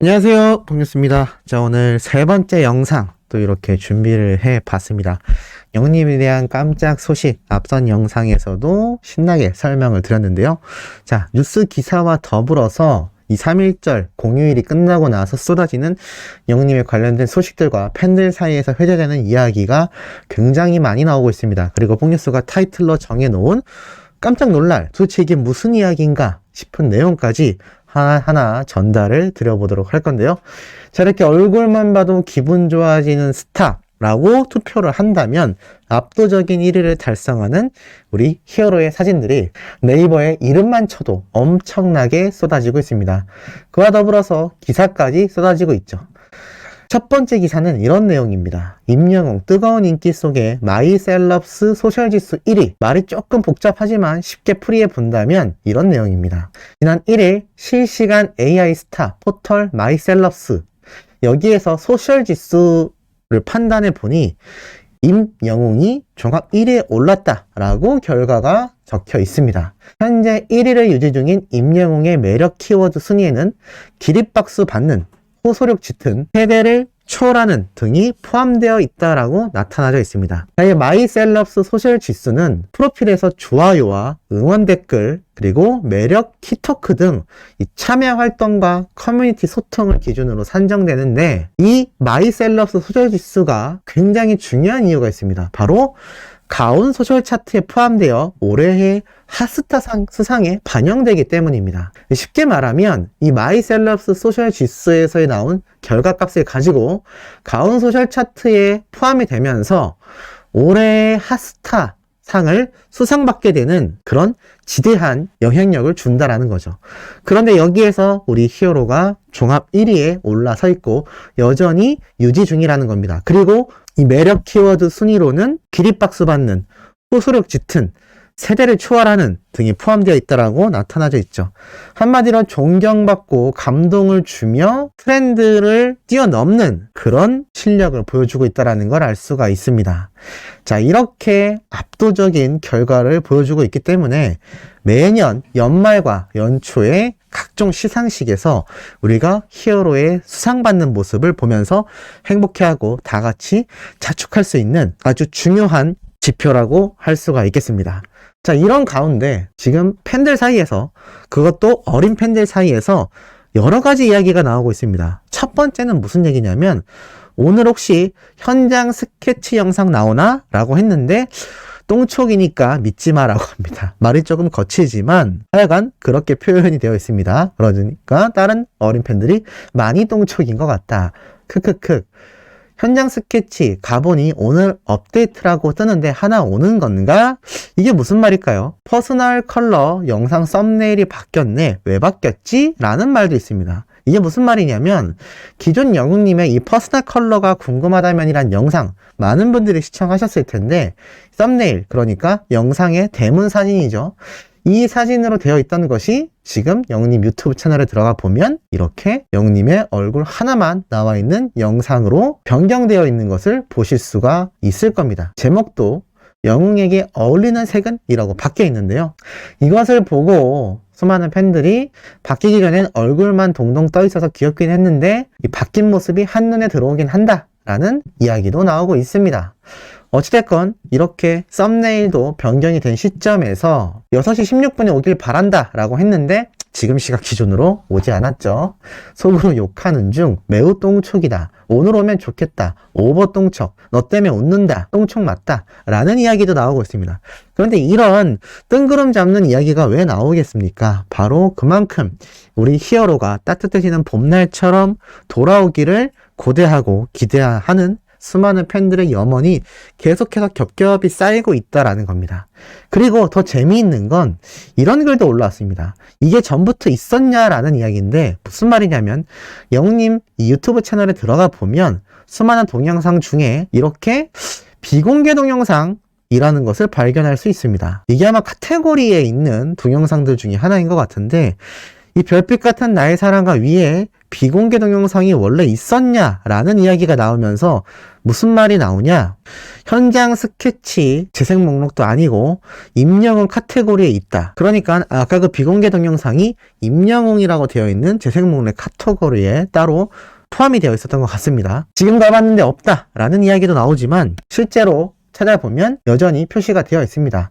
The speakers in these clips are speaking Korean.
안녕하세요, 동료스입니다. 자, 오늘 세 번째 영상 또 이렇게 준비를 해 봤습니다. 영님에 대한 깜짝 소식, 앞선 영상에서도 신나게 설명을 드렸는데요. 자, 뉴스 기사와 더불어서 이 3.1절 공휴일이 끝나고 나서 쏟아지는 영님에 관련된 소식들과 팬들 사이에서 회자되는 이야기가 굉장히 많이 나오고 있습니다. 그리고 폭뉴스가 타이틀로 정해놓은 깜짝 놀랄, 도대체 이게 무슨 이야기인가 싶은 내용까지 하나하나 전달을 드려보도록 할 건데요. 자, 이렇게 얼굴만 봐도 기분 좋아지는 스타라고 투표를 한다면 압도적인 1위를 달성하는 우리 히어로의 사진들이 네이버에 이름만 쳐도 엄청나게 쏟아지고 있습니다. 그와 더불어서 기사까지 쏟아지고 있죠. 첫 번째 기사는 이런 내용입니다. 임영웅 뜨거운 인기 속에 마이셀럽스 소셜지수 1위. 말이 조금 복잡하지만 쉽게 풀이해 본다면 이런 내용입니다. 지난 1일 실시간 AI 스타 포털 마이셀럽스, 여기에서 소셜지수를 판단해 보니 임영웅이 종합 1위에 올랐다라고 결과가 적혀 있습니다. 현재 1위를 유지 중인 임영웅의 매력 키워드 순위에는 기립박수 받는, 호소력 짙은, 세대를 초월하는 등이 포함되어 있다라고 나타나져 있습니다. 이 마이셀럽스 소셜 지수는 프로필에서 좋아요와 응원 댓글, 그리고 매력 키토크 등 이 참여 활동과 커뮤니티 소통을 기준으로 산정되는데, 이 마이셀럽스 소셜 지수가 굉장히 중요한 이유가 있습니다. 바로 가온 소셜 차트에 포함되어 올해의 핫스타 수상에 반영되기 때문입니다. 쉽게 말하면 이 마이셀럽스 소셜 지수에서 나온 결과값을 가지고 가온 소셜 차트에 포함이 되면서 올해의 핫스타 상을 수상받게 되는 그런 지대한 영향력을 준다라는 거죠. 그런데 여기에서 우리 히어로가 종합 1위에 올라서 있고 여전히 유지 중이라는 겁니다. 그리고 이 매력 키워드 순위로는 기립박수 받는, 호소력 짙은, 세대를 초월하는 등이 포함되어 있다라고 나타나져 있죠. 한마디로 존경받고 감동을 주며 트렌드를 뛰어넘는 그런 실력을 보여주고 있다는 걸 알 수가 있습니다. 자, 이렇게 압도적인 결과를 보여주고 있기 때문에 매년 연말과 연초에 각종 시상식에서 우리가 히어로의 수상받는 모습을 보면서 행복해하고 다 같이 자축할 수 있는 아주 중요한 지표라고 할 수가 있겠습니다. 자, 이런 가운데 지금 팬들 사이에서, 그것도 어린 팬들 사이에서 여러 가지 이야기가 나오고 있습니다. 첫 번째는 무슨 얘기냐면, 오늘 혹시 현장 스케치 영상 나오나? 라고 했는데 똥촉이니까 믿지 마라고 합니다. 말이 조금 거치지만 하여간 그렇게 표현이 되어 있습니다. 그러니까 다른 어린 팬들이 많이 똥촉인 것 같다. 크크크. 현장 스케치 가보니 오늘 업데이트라고 뜨는데 하나 오는 건가? 이게 무슨 말일까요? 퍼스널 컬러 영상 썸네일이 바뀌었네. 왜 바뀌었지? 라는 말도 있습니다. 이게 무슨 말이냐면, 기존 영웅님의 이 퍼스널 컬러가 궁금하다면이란 영상 많은 분들이 시청하셨을 텐데, 썸네일, 그러니까 영상의 대문 사진이죠. 이 사진으로 되어 있던 것이 지금 영웅님 유튜브 채널에 들어가 보면 이렇게 영웅님의 얼굴 하나만 나와 있는 영상으로 변경되어 있는 것을 보실 수가 있을 겁니다. 제목도 영웅에게 어울리는 색은? 이라고 바뀌어 있는데요. 이것을 보고 수많은 팬들이 바뀌기 전엔 얼굴만 동동 떠 있어서 귀엽긴 했는데 이 바뀐 모습이 한눈에 들어오긴 한다 라는 이야기도 나오고 있습니다. 어찌됐건 이렇게 썸네일도 변경이 된 시점에서 6시 16분에 오길 바란다 라고 했는데 지금 시각 기준으로 오지 않았죠. 속으로 욕하는 중 매우 똥촉이다, 오늘 오면 좋겠다, 오버 똥촉, 너 때문에 웃는다, 똥촉 맞다 라는 이야기도 나오고 있습니다. 그런데 이런 뜬구름 잡는 이야기가 왜 나오겠습니까? 바로 그만큼 우리 히어로가 따뜻해지는 봄날처럼 돌아오기를 고대하고 기대하는 수많은 팬들의 염원이 계속해서 겹겹이 쌓이고 있다라는 겁니다. 그리고 더 재미있는 건 이런 글도 올라왔습니다. 이게 전부터 있었냐라는 이야기인데 무슨 말이냐면, 영웅님 이 유튜브 채널에 들어가 보면 수많은 동영상 중에 이렇게 비공개 동영상 이라는 것을 발견할 수 있습니다. 이게 아마 카테고리에 있는 동영상들 중에 하나인 것 같은데, 이 별빛 같은 나의 사랑과 위에 비공개 동영상이 원래 있었냐라는 이야기가 나오면서 무슨 말이 나오냐? 현장 스케치 재생 목록도 아니고 임영웅 카테고리에 있다. 그러니까 아까 그 비공개 동영상이 임영웅이라고 되어 있는 재생 목록 카테고리에 따로 포함이 되어 있었던 것 같습니다. 지금 가봤는데 없다라는 이야기도 나오지만 실제로 찾아보면 여전히 표시가 되어 있습니다.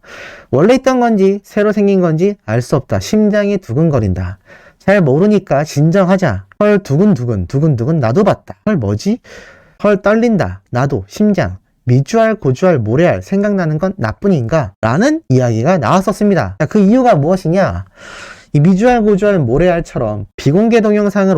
원래 있던 건지 새로 생긴 건지 알 수 없다. 심장이 두근거린다. 잘 모르니까 진정하자. 헐 두근두근 두근두근 나도 봤다. 헐 뭐지? 헐 떨린다. 나도 심장. 미주알 고주알 모래알 생각나는 건 나뿐인가? 라는 이야기가 나왔었습니다. 자, 그 이유가 무엇이냐? 이 미주알 고주알 모래알처럼 비공개 동영상을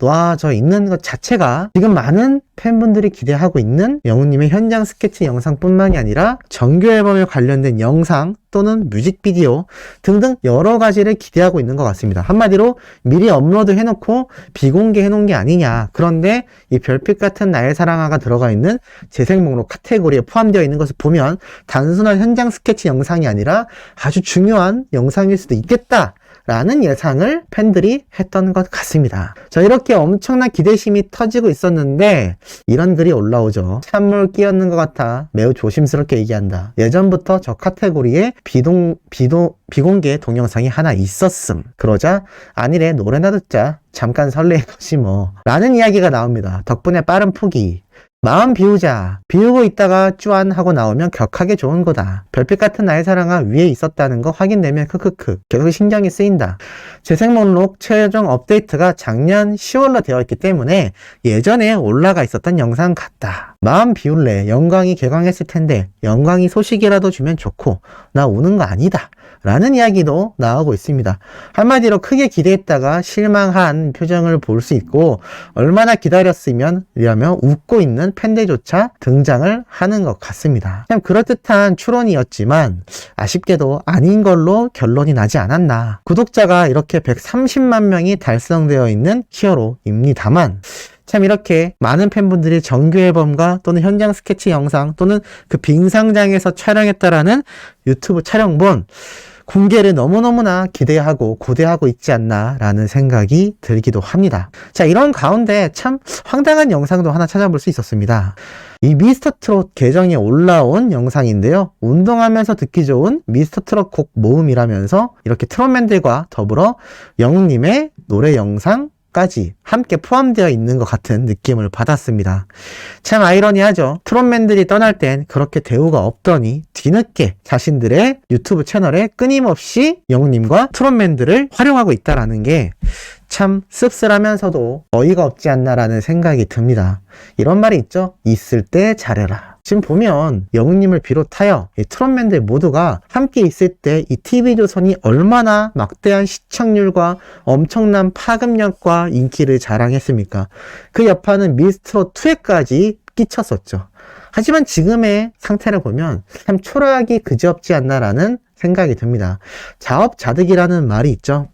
놓아져 있는 것 자체가 지금 많은 팬분들이 기대하고 있는 영웅님의 현장 스케치 영상뿐만이 아니라 정규 앨범에 관련된 영상 또는 뮤직비디오 등등 여러 가지를 기대하고 있는 것 같습니다. 한마디로 미리 업로드 해놓고 비공개 해놓은 게 아니냐. 그런데 이 별빛 같은 나의 사랑아가 들어가 있는 재생 목록 카테고리에 포함되어 있는 것을 보면 단순한 현장 스케치 영상이 아니라 아주 중요한 영상일 수도 있겠다 라는 예상을 팬들이 했던 것 같습니다. 자, 이렇게 엄청난 기대심이 터지고 있었는데 이런 글이 올라오죠. 찬물 끼얹는 것 같아 매우 조심스럽게 얘기한다. 예전부터 저 카테고리에 비공개 동영상이 하나 있었음. 그러자 아니래 노래나 듣자. 잠깐 설레는 것이 뭐 라는 이야기가 나옵니다. 덕분에 빠른 포기. 마음 비우자. 비우고 있다가 쭈안 하고 나오면 격하게 좋은 거다. 별빛 같은 나의 사랑아 위에 있었다는 거 확인되면 크크크. 계속 신경이 쓰인다. 재생 목록 최종 업데이트가 작년 10월로 되어 있기 때문에 예전에 올라가 있었던 영상 같다. 마음 비울래. 영광이 개강했을 텐데 영광이 소식이라도 주면 좋고 나 우는 거 아니다. 라는 이야기도 나오고 있습니다. 한마디로 크게 기대했다가 실망한 표정을 볼 수 있고 얼마나 기다렸으면 이라며 웃고 있는 팬들조차 등장을 하는 것 같습니다. 참 그럴듯한 추론이었지만 아쉽게도 아닌 걸로 결론이 나지 않았나. 구독자가 이렇게 130만 명이 달성되어 있는 히어로입니다만 참 이렇게 많은 팬분들이 정규 앨범과 또는 현장 스케치 영상 또는 그 빙상장에서 촬영했다라는 유튜브 촬영본 공개를 너무너무나 기대하고 고대하고 있지 않나 라는 생각이 들기도 합니다. 자, 이런 가운데 참 황당한 영상도 하나 찾아볼 수 있었습니다. 이 미스터트롯 계정에 올라온 영상인데요. 운동하면서 듣기 좋은 미스터트롯 곡 모음이라면서 이렇게 트롯맨들과 더불어 영웅님의 노래 영상 까지 함께 포함되어 있는 것 같은 느낌을 받았습니다. 참 아이러니하죠. 트롯맨들이 떠날 땐 그렇게 대우가 없더니 뒤늦게 자신들의 유튜브 채널에 끊임없이 영웅님과 트롯맨들을 활용하고 있다라는 게 참 씁쓸하면서도 어이가 없지 않나라는 생각이 듭니다. 이런 말이 있죠. 있을 때 잘해라. 지금 보면 영웅님을 비롯하여 이 트롯맨들 모두가 함께 있을 때 이 TV조선이 얼마나 막대한 시청률과 엄청난 파급력과 인기를 자랑했습니까? 그 여파는 미스트롯 2에까지 끼쳤었죠. 하지만 지금의 상태를 보면 참 초라하기 그지없지 않나라는 생각이 듭니다. 자업자득이라는 말이 있죠.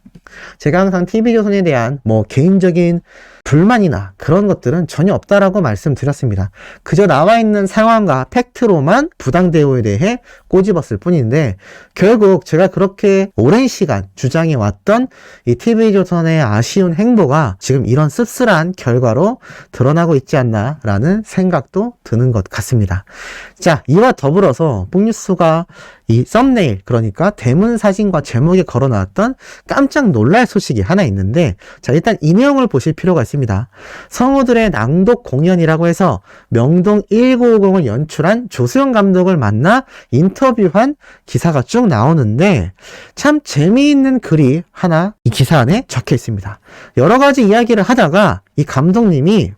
제가 항상 TV조선에 대한 개인적인 불만이나 그런 것들은 전혀 없다라고 말씀드렸습니다. 그저 나와 있는 상황과 팩트로만 부당 대우에 대해 꼬집었을 뿐인데 결국 제가 그렇게 오랜 시간 주장해 왔던 이 TV조선의 아쉬운 행보가 지금 이런 씁쓸한 결과로 드러나고 있지 않나라는 생각도 드는 것 같습니다. 자, 이와 더불어서 북뉴스가 이 썸네일, 그러니까 대문 사진과 제목에 걸어놨던 깜짝 놀랄 소식이 하나 있는데, 자, 일단 이 내용을 보실 필요가 있습니다. 성우들의 낭독 공연이라고 해서 명동 1950을 연출한 조수영 감독을 만나 인터뷰한 기사가 쭉 나오는데, 참 재미있는 글이 하나 이 기사 안에 적혀 있습니다. 여러 가지 이야기를 하다가 이 감독님이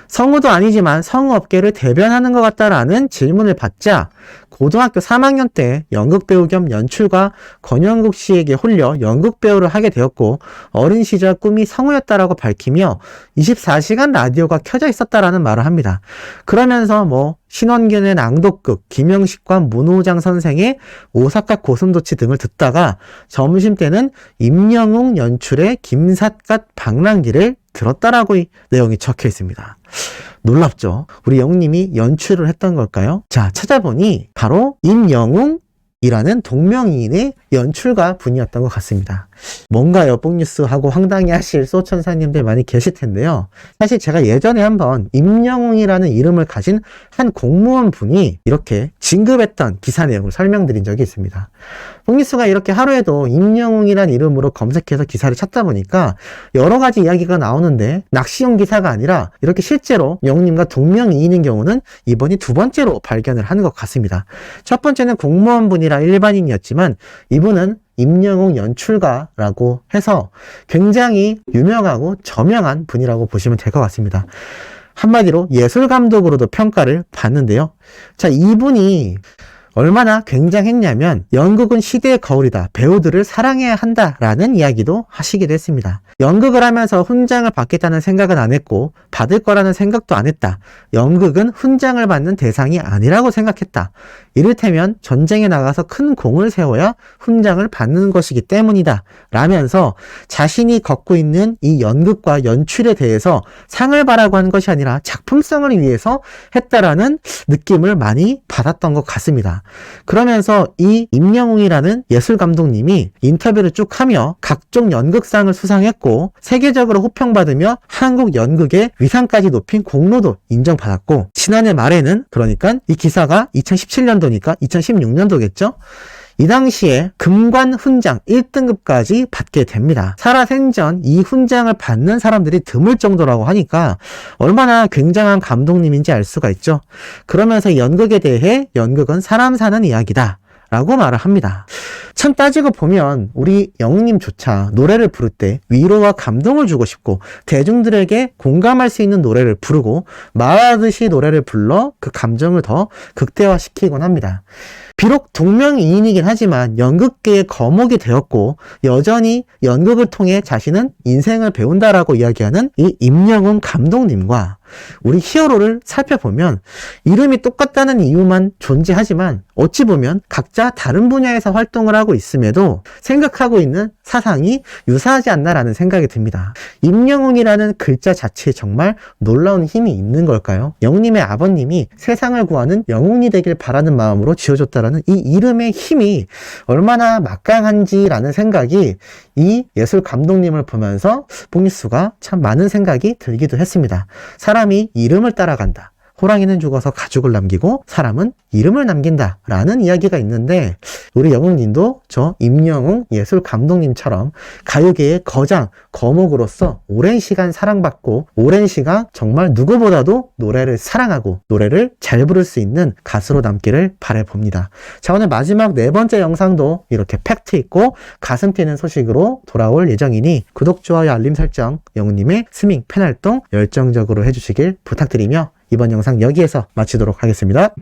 성우도 아니지만 성우업계를 대변하는 것 같다라는 질문을 받자 고등학교 3학년 때 연극배우 겸 연출가 권영국 씨에게 홀려 연극배우를 하게 되었고 어린 시절 꿈이 성우였다라고 밝히며 24시간 라디오가 켜져 있었다라는 말을 합니다. 그러면서 신원균의 낭독극, 김영식과 문호장 선생의 오사카 고슴도치 등을 듣다가 점심때는 임영웅 연출의 김삿갓 방랑기를 들었다라고 이 내용이 적혀 있습니다. 놀랍죠? 우리 영웅님이 연출을 했던 걸까요? 자, 찾아보니 바로 임영웅 임영웅이라는 동명이인의 연출가 분이었던 것 같습니다. 뭔가요, 뽕뉴스 하고 황당해 하실 소천사님들 많이 계실 텐데요. 사실 제가 예전에 한번 임영웅이라는 이름을 가진 한 공무원 분이 이렇게 진급했던 기사 내용을 설명드린 적이 있습니다. 뽕뉴스가 이렇게 하루에도 임영웅이라는 이름으로 검색해서 기사를 찾다 보니까 여러 가지 이야기가 나오는데 낚시용 기사가 아니라 이렇게 실제로 영웅님과 동명이인인 경우는 이번이 두 번째로 발견을 하는 것 같습니다. 첫 번째는 공무원분이라 일반인이었지만 이분은 임영웅 연출가라고 해서 굉장히 유명하고 저명한 분이라고 보시면 될 것 같습니다. 한마디로 예술감독으로도 평가를 받는데요. 자, 이분이 얼마나 굉장했냐면 연극은 시대의 거울이다. 배우들을 사랑해야 한다라는 이야기도 하시기도 했습니다. 연극을 하면서 훈장을 받겠다는 생각은 안 했고 받을 거라는 생각도 안 했다. 연극은 훈장을 받는 대상이 아니라고 생각했다. 이를테면 전쟁에 나가서 큰 공을 세워야 훈장을 받는 것이기 때문이다. 라면서 자신이 갖고 있는 이 연극과 연출에 대해서 상을 바라고 한 것이 아니라 작품성을 위해서 했다라는 느낌을 많이 받았던 것 같습니다. 그러면서 이 임영웅이라는 예술 감독님이 인터뷰를 쭉 하며 각종 연극상을 수상했고 세계적으로 호평받으며 한국 연극의 위상까지 높인 공로도 인정받았고 지난해 말에는 그러니까 이 기사가 2017년도니까 2016년도겠죠? 이 당시에 금관 훈장 1등급까지 받게 됩니다. 살아생전 이 훈장을 받는 사람들이 드물 정도라고 하니까 얼마나 굉장한 감독님인지 알 수가 있죠. 그러면서 연극에 대해 연극은 사람 사는 이야기다 라고 말을 합니다. 참 따지고 보면 우리 영웅님조차 노래를 부를 때 위로와 감동을 주고 싶고 대중들에게 공감할 수 있는 노래를 부르고 말하듯이 노래를 불러 그 감정을 더 극대화시키곤 합니다. 비록 동명이인이긴 하지만 연극계의 거목이 되었고 여전히 연극을 통해 자신은 인생을 배운다라고 이야기하는 이 임영웅 감독님과 우리 히어로를 살펴보면 이름이 똑같다는 이유만 존재하지만 어찌 보면 각자 다른 분야에서 활동을 하고 있음에도 생각하고 있는 사상이 유사하지 않나라는 생각이 듭니다. 임영웅이라는 글자 자체에 정말 놀라운 힘이 있는 걸까요? 영웅님의 아버님이 세상을 구하는 영웅이 되길 바라는 마음으로 지어줬다라는 이 이름의 힘이 얼마나 막강한지라는 생각이 이 예술 감독님을 보면서 뽕뉴스가 참 많은 생각이 들기도 했습니다. 사람이 이름을 따라간다. 호랑이는 죽어서 가죽을 남기고 사람은 이름을 남긴다 라는 이야기가 있는데 우리 영웅님도 저 임영웅 예술 감독님처럼 가요계의 거장, 거목으로서 오랜 시간 사랑받고 오랜 시간 정말 누구보다도 노래를 사랑하고 노래를 잘 부를 수 있는 가수로 남기를 바라봅니다. 자, 오늘 마지막 네 번째 영상도 이렇게 팩트 있고 가슴 뛰는 소식으로 돌아올 예정이니 구독, 좋아요, 알림 설정 영웅님의 스밍 팬활동 열정적으로 해주시길 부탁드리며 이번 영상 여기에서 마치도록 하겠습니다.